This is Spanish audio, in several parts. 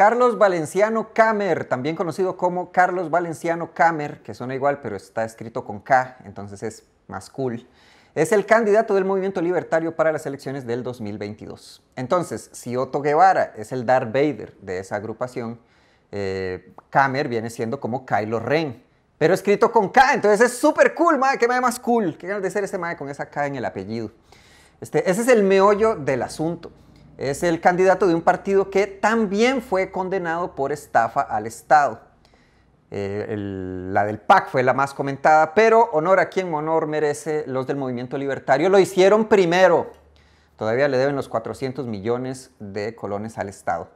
Carlos Valenciano Camer, también conocido como Carlos Valenciano Camer, que suena igual pero está escrito con K, entonces es más cool, es el candidato del Movimiento Libertario para las elecciones del 2022. Entonces, si Otto Guevara es el Darth Vader de esa agrupación, Camer viene siendo como Kylo Ren, pero escrito con K, entonces es súper cool, mae, qué mae más cool, qué ganas de ser ese mae con esa K en el apellido. Ese es el meollo del asunto. Es el candidato de un partido que también fue condenado por estafa al Estado. La del PAC fue la más comentada, pero honor a quien honor merece, los del Movimiento Libertario lo hicieron primero. Todavía le deben los 400 millones de colones al Estado.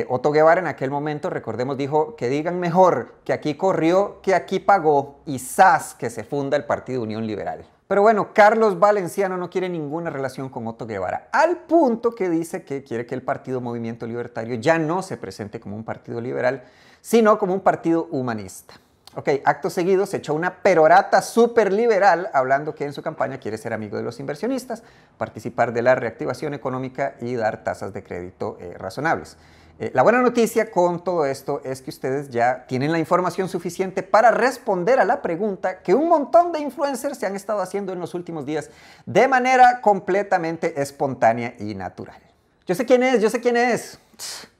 Otto Guevara en aquel momento, recordemos, dijo que digan mejor que aquí corrió, que aquí pagó y ¡zas! Que se funda el Partido Unión Liberal. Pero bueno, Carlos Valenciano no quiere ninguna relación con Otto Guevara, al punto que dice que quiere que el Partido Movimiento Libertario ya no se presente como un partido liberal, sino como un partido humanista. Ok, acto seguido se echó una perorata súper liberal hablando que en su campaña quiere ser amigo de los inversionistas, participar de la reactivación económica y dar tasas de crédito razonables. La buena noticia con todo esto es que ustedes ya tienen la información suficiente para responder a la pregunta que un montón de influencers se han estado haciendo en los últimos días de manera completamente espontánea y natural. Yo sé quién es, yo sé quién es.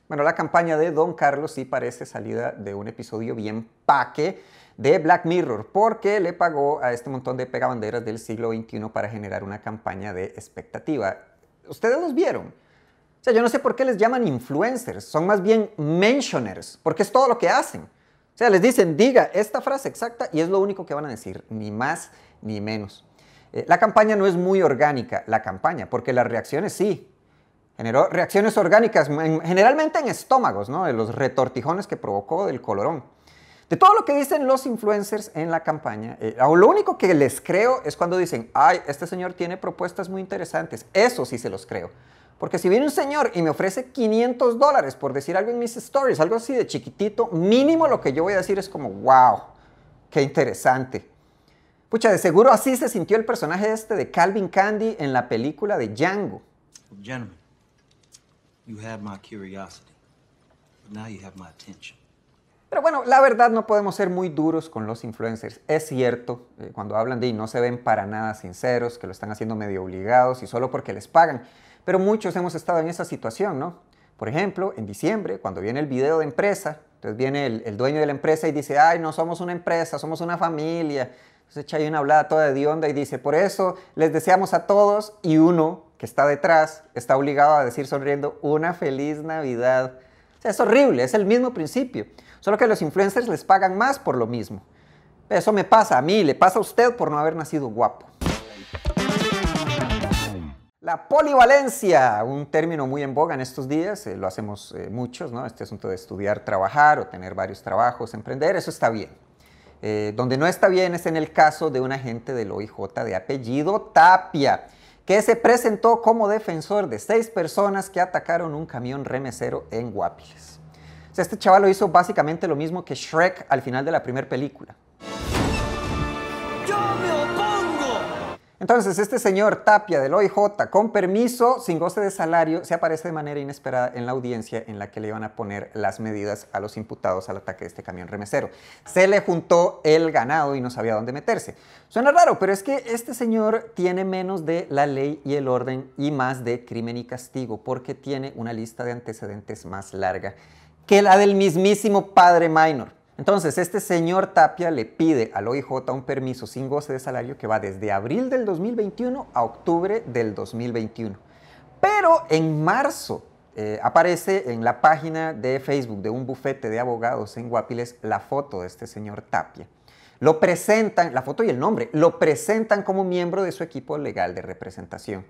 Bueno, la campaña de Don Carlos sí parece salida de un episodio bien paque de Black Mirror, porque le pagó a este montón de pegabanderas del siglo XXI para generar una campaña de expectativa. ¿Ustedes los vieron? O sea, yo no sé por qué les llaman influencers, son más bien mentioners, porque es todo lo que hacen. O sea, les dicen, diga esta frase exacta y es lo único que van a decir, ni más ni menos. La campaña no es muy orgánica, la campaña, porque las reacciones sí. Generó reacciones orgánicas, generalmente en estómagos, ¿no? De los retortijones que provocó del colorón. De todo lo que dicen los influencers en la campaña, lo único que les creo es cuando dicen, ay, este señor tiene propuestas muy interesantes. Eso sí se los creo. Porque si viene un señor y me ofrece $500 por decir algo en mis stories, algo así de chiquitito, mínimo lo que yo voy a decir es como, wow, qué interesante. Pucha, de seguro así se sintió el personaje este de Calvin Candy en la película de Django. Gentlemen, you had my curiosity, but now you have my attention. Pero bueno, la verdad no podemos ser muy duros con los influencers. Es cierto, cuando hablan de y no se ven para nada sinceros, que lo están haciendo medio obligados y solo porque les pagan. Pero muchos hemos estado en esa situación, ¿no? Por ejemplo, en diciembre, cuando viene el video de empresa, entonces viene el dueño de la empresa y dice, ay, no somos una empresa, somos una familia. Entonces echa ahí una hablada toda de onda y dice, por eso les deseamos a todos, y uno que está detrás está obligado a decir sonriendo, una feliz Navidad. O sea, es horrible, es el mismo principio. Solo que a los influencers les pagan más por lo mismo. Eso me pasa a mí, le pasa a usted por no haber nacido guapo. La polivalencia, un término muy en boga en estos días, lo hacemos muchos, ¿no? Este asunto de estudiar, trabajar o tener varios trabajos, emprender, eso está bien. Donde no está bien es en el caso de un agente del OIJ de apellido Tapia, que se presentó como defensor de 6 personas que atacaron un camión remesero en Guapiles. O sea, este chaval hizo básicamente lo mismo que Shrek al final de la primera película. ¡Yo me opongo! Entonces, este señor Tapia del OIJ, con permiso, sin goce de salario, se aparece de manera inesperada en la audiencia en la que le iban a poner las medidas a los imputados al ataque de este camión remesero. Se le juntó el ganado y no sabía dónde meterse. Suena raro, pero es que este señor tiene menos de la ley y el orden y más de crimen y castigo, porque tiene una lista de antecedentes más larga que la del mismísimo padre Minor. Entonces, este señor Tapia le pide al OIJ un permiso sin goce de salario que va desde abril del 2021 a octubre del 2021. Pero en marzo aparece en la página de Facebook de un bufete de abogados en Guapiles la foto de este señor Tapia. Lo presentan, la foto y el nombre, lo presentan como miembro de su equipo legal de representación.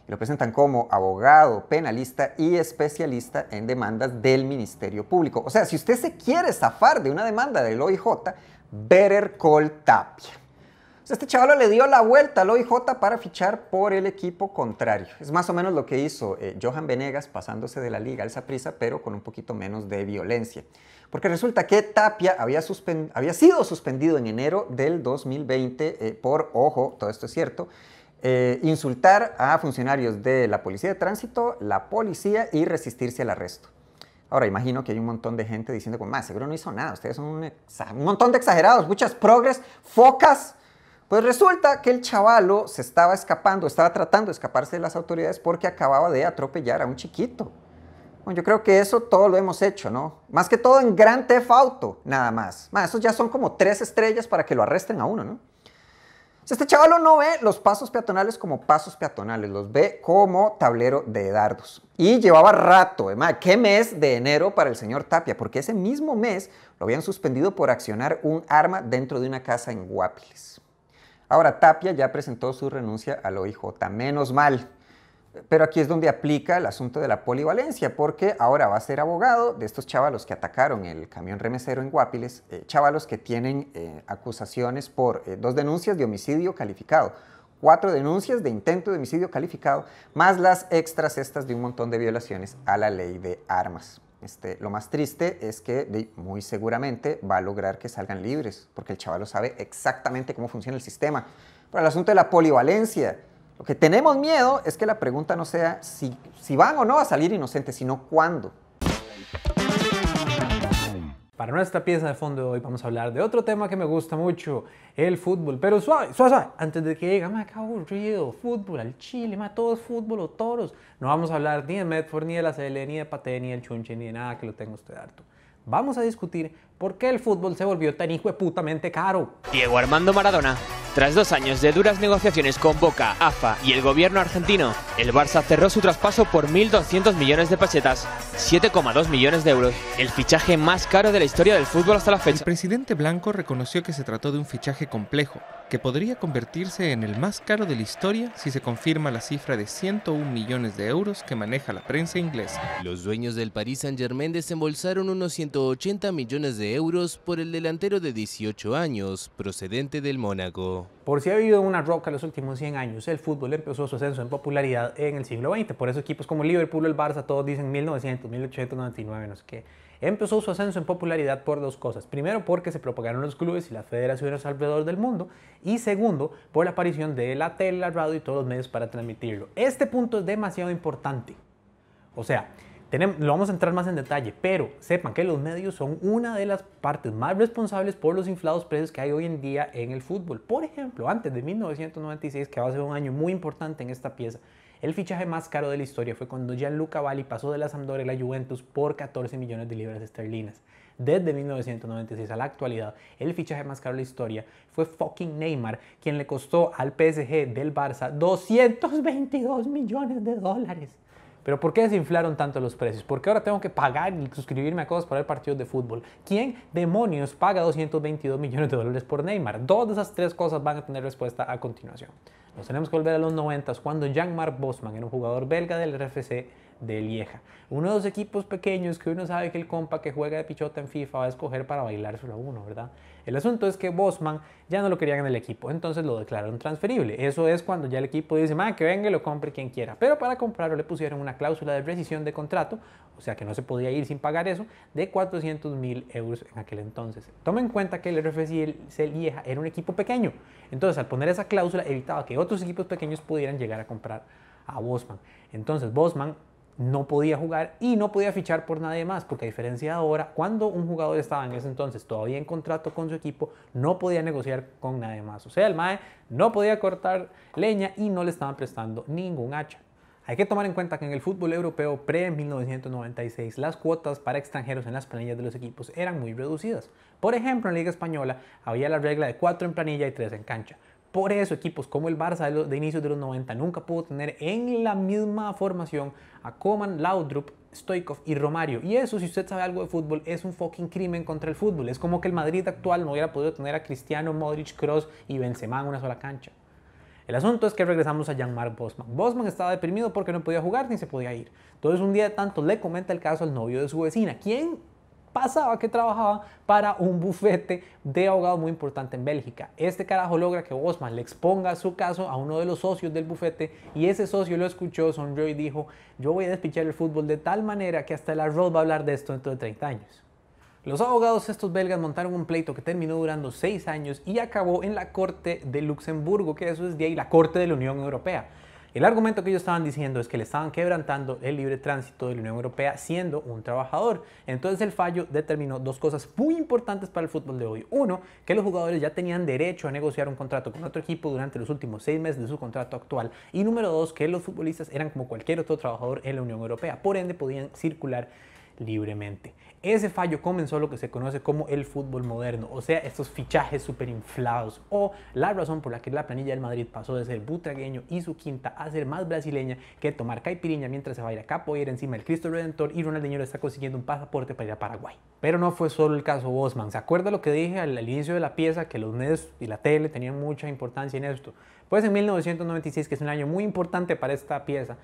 Lo presentan como abogado, penalista y especialista en demandas del Ministerio Público. O sea, si usted se quiere zafar de una demanda del OIJ, better call Tapia. O sea, este chaval le dio la vuelta al OIJ para fichar por el equipo contrario. Es más o menos lo que hizo Johan Venegas pasándose de la liga al Saprissa, pero con un poquito menos de violencia. Porque resulta que Tapia había sido suspendido en enero del 2020 por, ojo, todo esto es cierto, insultar a funcionarios de la Policía de Tránsito, la policía y resistirse al arresto. Ahora, imagino que hay un montón de gente diciendo, como, más seguro no hizo nada, ustedes son un montón de exagerados, muchas progres, focas. Pues resulta que el chavalo se estaba escapando, estaba tratando de escaparse de las autoridades porque acababa de atropellar a un chiquito. Bueno, yo creo que eso todo lo hemos hecho, ¿no? Más que todo en Grand Theft Auto, nada más. Esos ya son como 3 estrellas para que lo arresten a uno, ¿no? Este chavalo no ve los pasos peatonales como pasos peatonales, los ve como tablero de dardos. Y llevaba rato, ¿qué mes de enero para el señor Tapia? Porque ese mismo mes lo habían suspendido por accionar un arma dentro de una casa en Guapiles. Ahora, Tapia ya presentó su renuncia al OIJ, menos mal. Pero aquí es donde aplica el asunto de la polivalencia, porque ahora va a ser abogado de estos chavalos que atacaron el camión remesero en Guapiles, chavalos que tienen acusaciones por 2 denuncias de homicidio calificado, 4 denuncias de intento de homicidio calificado, más las extras estas de un montón de violaciones a la ley de armas. Lo más triste es que muy seguramente va a lograr que salgan libres, porque el chavalo sabe exactamente cómo funciona el sistema. Pero el asunto de la polivalencia, lo que tenemos miedo es que la pregunta no sea si van o no a salir inocentes, sino cuándo. Para nuestra pieza de fondo de hoy vamos a hablar de otro tema que me gusta mucho, el fútbol. Pero suave, suave, suave, antes de que digan, qué aburrido, fútbol, al Chile, todo es fútbol o toros. No vamos a hablar ni de Medford, ni de la CL, ni de Paté, ni del Chunche, ni de nada que lo tenga usted harto. Vamos a discutir por qué el fútbol se volvió tan hijueputamente caro. Diego Armando Maradona. Tras 2 años de duras negociaciones con Boca, AFA y el gobierno argentino, el Barça cerró su traspaso por 1.200 millones de pesetas, 7,2 millones de euros, el fichaje más caro de la historia del fútbol hasta la fecha. El presidente blanco reconoció que se trató de un fichaje complejo, que podría convertirse en el más caro de la historia si se confirma la cifra de 101 millones de euros que maneja la prensa inglesa. Los dueños del Paris Saint-Germain desembolsaron unos 180 millones de euros por el delantero de 18 años, procedente del Mónaco. Por si ha habido una roca en los últimos 100 años, el fútbol empezó su ascenso en popularidad en el siglo XX. Por eso equipos como Liverpool o el Barça, todos dicen 1900, 1899, no sé qué. Empezó su ascenso en popularidad por 2 cosas. Primero, porque se propagaron los clubes y las federaciones alrededor del mundo. Y segundo, por la aparición de la tele, la radio y todos los medios para transmitirlo. Este punto es demasiado importante. O sea, lo vamos a entrar más en detalle, pero sepan que los medios son una de las partes más responsables por los inflados precios que hay hoy en día en el fútbol. Por ejemplo, antes de 1996, que va a ser un año muy importante en esta pieza, el fichaje más caro de la historia fue cuando Gianluca Valli pasó de la Sampdoria a la Juventus por 14 millones de libras esterlinas. Desde 1996 a la actualidad, el fichaje más caro de la historia fue fucking Neymar, quien le costó al PSG del Barça 222 millones de dólares. Pero ¿por qué desinflaron tanto los precios? ¿Por qué ahora tengo que pagar y suscribirme a cosas para ver partidos de fútbol? ¿Quién demonios paga 222 millones de dólares por Neymar? 2 de esas 3 cosas van a tener respuesta a continuación. Nos tenemos que volver a los 90 cuando Jan-Marc Bosman era un jugador belga del RFC de Lieja. Uno de los equipos pequeños que uno sabe que el compa que juega de pichota en FIFA va a escoger para bailárselo a uno, ¿verdad? El asunto es que Bosman ya no lo querían en el equipo, entonces lo declararon transferible. Eso es cuando ya el equipo dice, que venga y lo compre quien quiera. Pero para comprarlo le pusieron una cláusula de rescisión de contrato, o sea que no se podía ir sin pagar eso, de 400.000 euros en aquel entonces. Tomen en cuenta que el RFC Lieja era un equipo pequeño, entonces al poner esa cláusula evitaba que otros equipos pequeños pudieran llegar a comprar a Bosman. Entonces Bosman no podía jugar y no podía fichar por nadie más, porque a diferencia de ahora, cuando un jugador estaba en ese entonces todavía en contrato con su equipo, no podía negociar con nadie más. O sea, el mae no podía cortar leña y no le estaban prestando ningún hacha. Hay que tomar en cuenta que en el fútbol europeo pre-1996 las cuotas para extranjeros en las planillas de los equipos eran muy reducidas. Por ejemplo, en la Liga Española había la regla de 4 en planilla y 3 en cancha. Por eso equipos como el Barça de inicios de los 90 nunca pudo tener en la misma formación a Koeman, Laudrup, Stoichkov y Romario. Y eso, si usted sabe algo de fútbol, es un fucking crimen contra el fútbol. Es como que el Madrid actual no hubiera podido tener a Cristiano, Modric, Kroos y Benzema en una sola cancha. El asunto es que regresamos a Jan-Marc Bosman. Bosman estaba deprimido porque no podía jugar ni se podía ir. Entonces un día de tanto le comenta el caso al novio de su vecina, quien pasaba que trabajaba para un bufete de abogados muy importante en Bélgica. Este carajo logra que Bosman le exponga su caso a uno de los socios del bufete y ese socio lo escuchó, sonrió y dijo: yo voy a despichar el fútbol de tal manera que hasta el arroz va a hablar de esto dentro de 30 años. Los abogados estos belgas montaron un pleito que terminó durando 6 años y acabó en la Corte de Luxemburgo, que eso es de ahí la Corte de la Unión Europea. El argumento que ellos estaban diciendo es que le estaban quebrantando el libre tránsito de la Unión Europea siendo un trabajador. Entonces el fallo determinó dos cosas muy importantes para el fútbol de hoy. Uno, que los jugadores ya tenían derecho a negociar un contrato con otro equipo durante los últimos 6 meses de su contrato actual. Y número dos, que los futbolistas eran como cualquier otro trabajador en la Unión Europea. Por ende, podían circular libremente. Ese fallo comenzó lo que se conoce como el fútbol moderno, o sea, estos fichajes súper inflados, o la razón por la que la planilla del Madrid pasó de ser butragueño y su quinta a ser más brasileña que tomar caipiriña mientras se va a ir a capoeira encima del Cristo Redentor y Ronaldinho le está consiguiendo un pasaporte para ir a Paraguay. Pero no fue solo el caso Bosman. ¿Se acuerda lo que dije al inicio de la pieza? Que los medios y la tele tenían mucha importancia en esto. Pues en 1996, que es un año muy importante para esta pieza,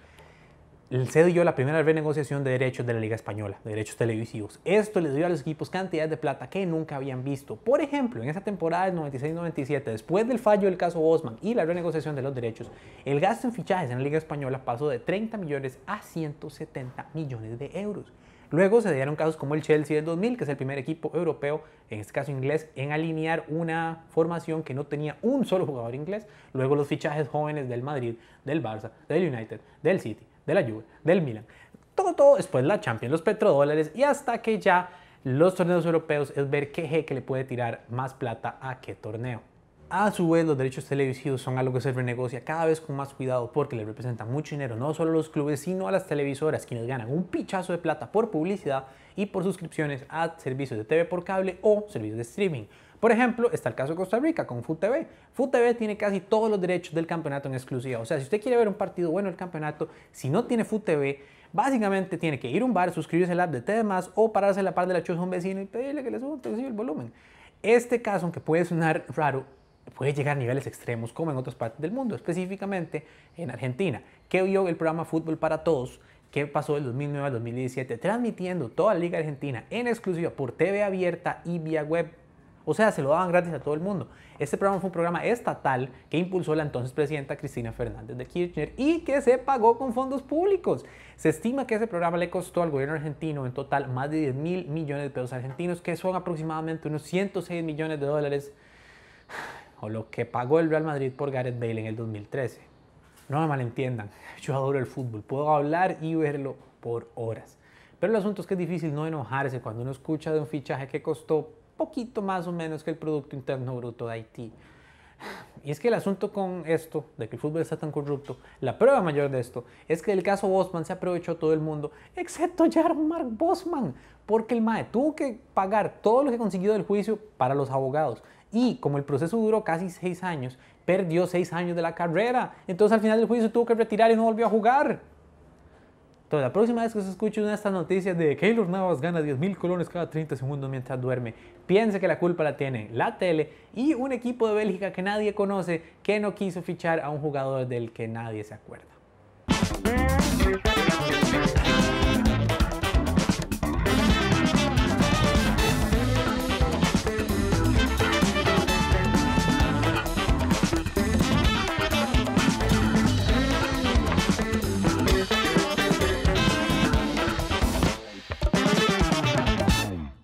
se dio la primera renegociación de derechos de la Liga Española, de derechos televisivos. Esto les dio a los equipos cantidades de plata que nunca habían visto. Por ejemplo, en esa temporada del 96-97, después del fallo del caso Bosman y la renegociación de los derechos, el gasto en fichajes en la Liga Española pasó de 30 millones a 170 millones de euros. Luego se dieron casos como el Chelsea del 2000, que es el primer equipo europeo, en este caso inglés, en alinear una formación que no tenía un solo jugador inglés. Luego los fichajes jóvenes del Madrid, del Barça, del United, del City, de la Juve, del Milan, todo, después la Champions, los petrodólares y hasta que ya los torneos europeos es ver qué jeque le puede tirar más plata a qué torneo. A su vez, los derechos televisivos son algo que se renegocia cada vez con más cuidado porque le representan mucho dinero no solo a los clubes sino a las televisoras, quienes ganan un pichazo de plata por publicidad y por suscripciones a servicios de TV por cable o servicios de streaming. Por ejemplo, está el caso de Costa Rica con FUTV. FUTV tiene casi todos los derechos del campeonato en exclusiva. O sea, si usted quiere ver un partido bueno del campeonato, si no tiene FUTV, básicamente tiene que ir a un bar, suscribirse al app de TV+, o pararse a la par de la choza a un vecino y pedirle que le suba el volumen. Este caso, aunque puede sonar raro, puede llegar a niveles extremos como en otras partes del mundo, específicamente en Argentina, que vio el programa Fútbol para Todos, que pasó del 2009 al 2017, transmitiendo toda la Liga Argentina en exclusiva por TV abierta y vía web. O sea, se lo daban gratis a todo el mundo. Este programa fue un programa estatal que impulsó la entonces presidenta Cristina Fernández de Kirchner y que se pagó con fondos públicos. Se estima que ese programa le costó al gobierno argentino en total más de 10.000 millones de pesos argentinos, que son aproximadamente unos 106 millones de dólares, o lo que pagó el Real Madrid por Gareth Bale en el 2013. No me malentiendan, yo adoro el fútbol, puedo hablar y verlo por horas. Pero el asunto es que es difícil no enojarse cuando uno escucha de un fichaje que costó poquito más o menos que el Producto Interno Bruto de Haití. Y es que el asunto con esto, de que el fútbol está tan corrupto, la prueba mayor de esto, es que del caso Bosman se aprovechó todo el mundo, excepto Jan-Marc Bosman, porque el MAE tuvo que pagar todo lo que consiguió del juicio para los abogados. Y como el proceso duró casi 6 años, perdió 6 años de la carrera. Entonces al final del juicio tuvo que retirar y no volvió a jugar. Entonces, la próxima vez que se escuche una de estas noticias de que Keylor Navas gana 10.000 colones cada 30 segundos mientras duerme, piense que la culpa la tiene la tele y un equipo de Bélgica que nadie conoce, que no quiso fichar a un jugador del que nadie se acuerda.